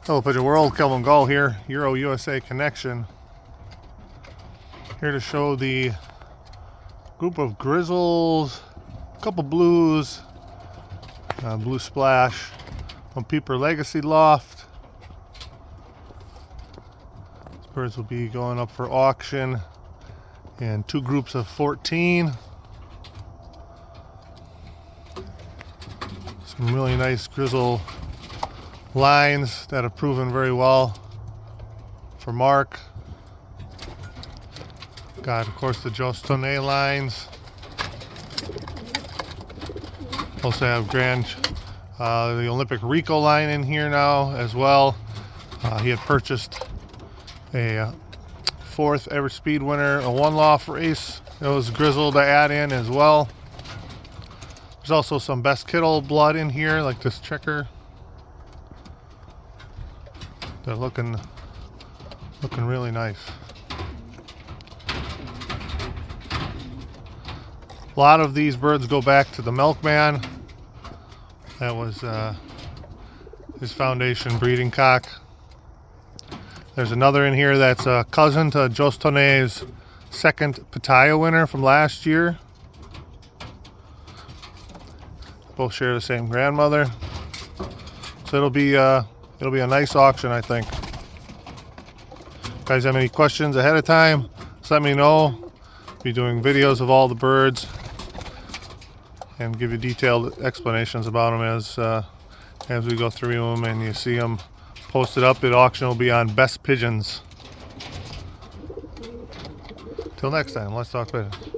Hello Pigeon World, Kelvin Gull here, Euro USA Connection. Here to show the group of grizzles, a couple blues, blue splash from Pieper Legacy Loft. These birds will be going up for auction in two groups of 14. Some really nice grizzle lines that have proven very well for Mark. Got, of course, the Jostone lines. Also have the Olympic Rico line in here now as well. He had purchased a fourth ever speed winner, a one loft race. It was grizzle to add in as well. There's also some best kittle blood in here, like this checker. They're looking really nice. A lot of these birds go back to the Milkman. That was his foundation breeding cock. There's another in here that's a cousin to Jostone's second Pattaya winner from last year. Both share the same grandmother. So it'll be a nice auction, I think. Guys have any questions ahead of time, just let me know. Be doing videos of all the birds and give you detailed explanations about them as we go through them and you see them posted up. The auction will be on Best Pigeons. Till next time, let's talk pigeons.